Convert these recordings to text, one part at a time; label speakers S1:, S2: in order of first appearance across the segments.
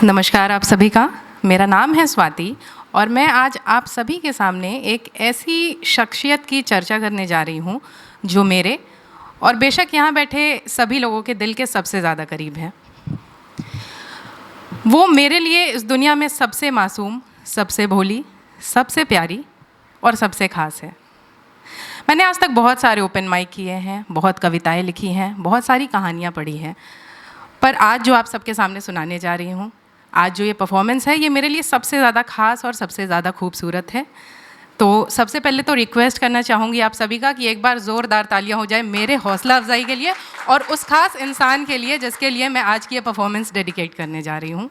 S1: नमस्कार आप सभी का। मेरा नाम है स्वाति और मैं आज आप सभी के सामने एक ऐसी शख्सियत की चर्चा करने जा रही हूँ जो मेरे और बेशक यहाँ बैठे सभी लोगों के दिल के सबसे ज़्यादा करीब है। वो मेरे लिए इस दुनिया में सबसे मासूम, सबसे भोली, सबसे प्यारी और सबसे ख़ास है। मैंने आज तक बहुत सारे ओपन माइक किए हैं, बहुत कविताएं लिखी हैं, बहुत सारी कहानियाँ पढ़ी हैं, पर आज जो आप सबके सामने सुनाने जा रही हूँ, आज जो ये परफॉर्मेंस है, ये मेरे लिए सबसे ज़्यादा ख़ास और सबसे ज़्यादा खूबसूरत है। तो सबसे पहले तो रिक्वेस्ट करना चाहूँगी आप सभी का कि एक बार ज़ोरदार तालियां हो जाए मेरे हौसला अफजाई के लिए और उस ख़ास इंसान के लिए जिसके लिए मैं आज की ये परफॉर्मेंस डेडिकेट करने जा रही हूँ।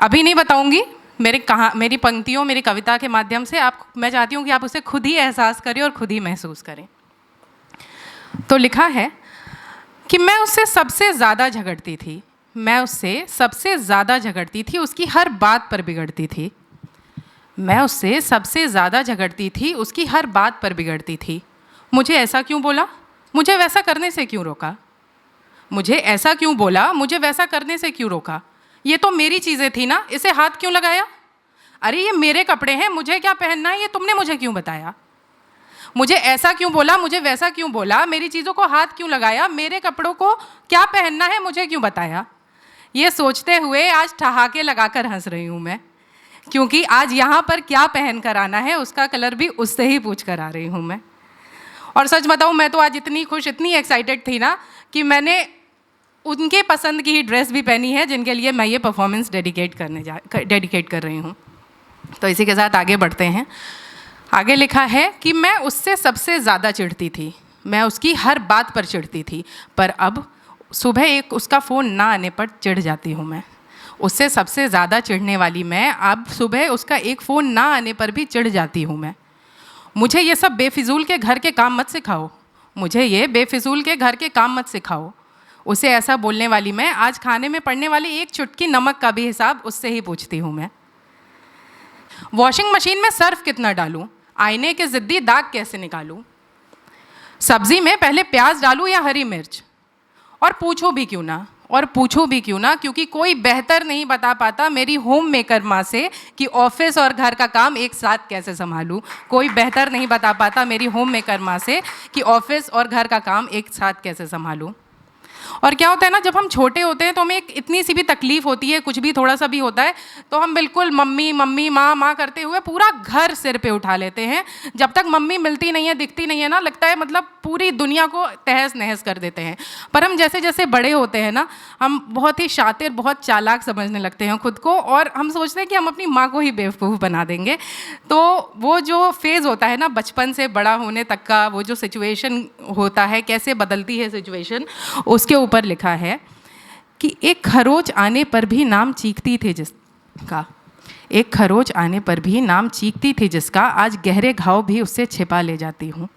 S1: अभी नहीं बताऊँगी, मेरी पंक्तियों, मेरी कविता के माध्यम से मैं चाहती हूँ कि आप उसे खुद ही एहसास करें और खुद ही महसूस करें। तो लिखा है कि मैं उससे सबसे ज़्यादा झगड़ती थी, मैं उससे सबसे ज़्यादा झगड़ती थी, उसकी हर बात पर बिगड़ती थी। मैं उससे सबसे ज़्यादा झगड़ती थी, उसकी हर बात पर बिगड़ती थी। मुझे ऐसा क्यों बोला, मुझे वैसा करने से क्यों रोका। मुझे ऐसा क्यों बोला, मुझे वैसा करने से क्यों रोका। ये तो मेरी चीज़ें थी ना, इसे हाथ क्यों लगाया। अरे ये मेरे कपड़े हैं, मुझे क्या पहनना है, ये तुमने मुझे क्यों बताया। मुझे ऐसा क्यों बोला, मुझे वैसा क्यों बोला, मेरी चीज़ों को हाथ क्यों लगाया, मेरे कपड़ों को क्या पहनना है, मुझे क्यों बताया। ये सोचते हुए आज ठहाके लगाकर हंस रही हूँ मैं, क्योंकि आज यहाँ पर क्या पहन कर आना है उसका कलर भी उससे ही पूछ कर आ रही हूँ मैं। और सच बताऊँ, मैं तो आज इतनी खुश, इतनी एक्साइटेड थी ना कि मैंने उनके पसंद की ही ड्रेस भी पहनी है जिनके लिए मैं ये परफॉर्मेंस डेडिकेट कर रही हूँ। तो इसी के साथ आगे बढ़ते हैं। आगे लिखा है कि मैं उससे सबसे ज़्यादा चिढ़ती थी, मैं उसकी हर बात पर चिढ़ती थी, पर अब सुबह एक उसका फ़ोन ना आने पर चिढ़ जाती हूँ मैं। उससे सबसे ज़्यादा चिढ़ने वाली मैं अब सुबह उसका एक फ़ोन ना आने पर भी चिढ़ जाती हूँ मैं। मुझे ये सब बेफिजूल के घर के काम मत सिखाओ, मुझे ये बेफिजूल के घर के काम मत सिखाओ। उसे ऐसा बोलने वाली मैं आज खाने में पड़ने वाली एक चुटकी नमक का भी हिसाब उससे ही पूछती हूँ मैं। वॉशिंग मशीन में सर्फ कितना डालूं, आईने के ज़िद्दी दाग कैसे निकालूं, सब्ज़ी में पहले प्याज डालूं या हरी मिर्च। और पूछो भी क्यों ना, क्योंकि कोई बेहतर नहीं बता पाता मेरी होम मेकर माँ से कि ऑफिस और घर का काम एक साथ कैसे संभालूं। कोई बेहतर नहीं बता पाता मेरी होम मेकर माँ से कि ऑफिस और घर का काम एक साथ कैसे संभालूं। और क्या होता है ना, जब हम छोटे होते हैं तो हमें एक इतनी सी भी तकलीफ़ होती है, कुछ भी थोड़ा सा भी होता है तो हम बिल्कुल मम्मी मम्मी माँ माँ करते हुए पूरा घर सिर पे उठा लेते हैं। जब तक मम्मी मिलती नहीं है, दिखती नहीं है ना, लगता है मतलब पूरी दुनिया को तहस नहस कर देते हैं। पर हम जैसे जैसे बड़े होते हैं ना, हम बहुत ही शातिर, बहुत चालाक समझने लगते हैं खुद को और हम सोचते हैं कि हम अपनी माँ को ही बेवकूफ़ बना देंगे। तो वो जो फेज़ होता है ना, बचपन से बड़ा होने तक का वो जो सिचुएशन होता है, कैसे बदलती है सिचुएशन, उसके ऊपर लिखा है कि एक खरोच आने पर भी नाम चीखती थी जिसका, एक खरोच आने पर भी नाम चीखती थी जिसका, आज गहरे घाव भी उससे छिपा ले जाती हूँ।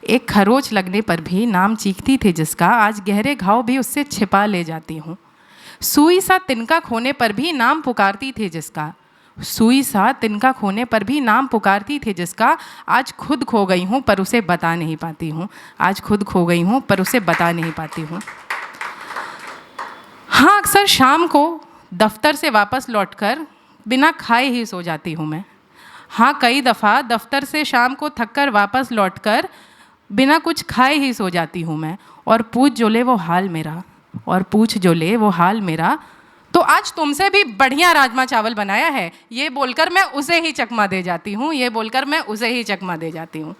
S1: एक खरोच लगने पर भी नाम चीखती थी जिसका, आज गहरे घाव भी उससे छिपा ले जाती हूँ। सुई सा तिनका खोने पर भी नाम पुकारती थी जिसका, सुई सा तिनका खोने पर भी नाम पुकारती थी जिसका, आज खुद खो गई हूँ पर उसे बता नहीं पाती हूँ, आज खुद खो गई हूँ पर उसे बता नहीं पाती हूँ। हाँ, अक्सर शाम को दफ्तर से वापस लौटकर बिना खाए ही सो जाती हूँ मैं। हाँ, कई दफ़ा दफ्तर से शाम को थककर वापस लौटकर बिना कुछ खाए ही सो जाती हूँ मैं। और पूछ जो ले वो हाल मेरा, और पूछ जो ले वो हाल मेरा, तो आज तुमसे भी बढ़िया राजमा चावल बनाया है, ये बोलकर मैं उसे ही चकमा दे जाती हूँ, ये बोलकर मैं उसे ही चकमा दे जाती हूँ।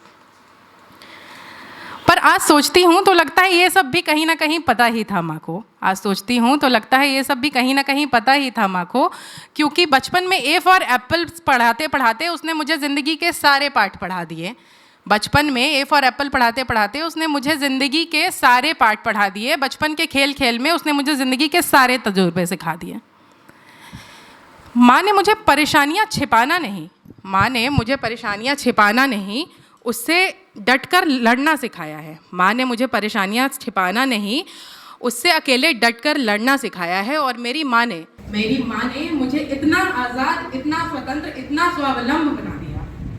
S1: पर आज सोचती हूँ तो लगता है ये सब भी कहीं ना कहीं पता ही था माँ को। आज सोचती हूँ तो लगता है ये सब भी कहीं ना कहीं पता ही था माँ को, क्योंकि बचपन में ए फॉर एप्पल पढ़ाते पढ़ाते उसने मुझे ज़िंदगी के सारे पाठ पढ़ा दिए। बचपन में ए फॉर एप्पल पढ़ाते पढ़ाते उसने मुझे ज़िंदगी के सारे पाठ पढ़ा दिए। बचपन के खेल खेल में उसने मुझे ज़िंदगी के सारे तजुर्बे सिखा दिए। माँ ने मुझे परेशानियाँ छिपाना नहीं, माँ ने मुझे परेशानियाँ छिपाना नहीं, उससे डटकर लड़ना सिखाया है। माँ ने मुझे परेशानियाँ छिपाना नहीं, उससे अकेले डटकर लड़ना सिखाया है। और मेरी माँ ने मुझे इतना आज़ाद, इतना स्वतंत्र, इतना स्वावलंब बना दिया।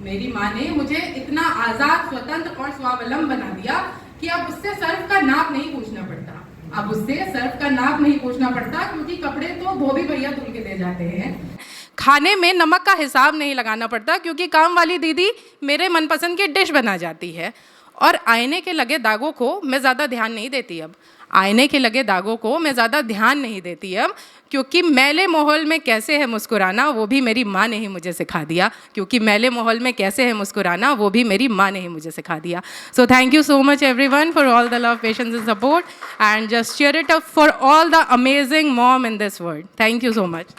S1: मेरी माँ ने मुझे इतना आज़ाद, स्वतंत्र और स्वावलंब बना दिया कि अब उससे सर्फ का नाप नहीं पूछना पड़ता, अब उससे सर्फ का नाप नहीं पूछना पड़ता, क्योंकि कपड़े तो धोबी भैया धुल के दे जाते हैं। खाने में नमक का हिसाब नहीं लगाना पड़ता, क्योंकि काम वाली दीदी मेरे मनपसंद की डिश बना जाती है। और आईने के लगे दागों को मैं ज़्यादा ध्यान नहीं देती अब। आईने के लगे दागों को मैं ज़्यादा ध्यान नहीं देती अब, क्योंकि मैले माहौल में कैसे है मुस्कुराना वो भी मेरी माँ ने ही मुझे सिखा दिया। क्योंकि मैले माहौल में कैसे है मुस्कुराना वो भी मेरी माँ ने ही मुझे सिखा दिया। So thank you so much everyone for all the love, patience and support, and just cheer it up for all the amazing mom in this world. Thank you so much.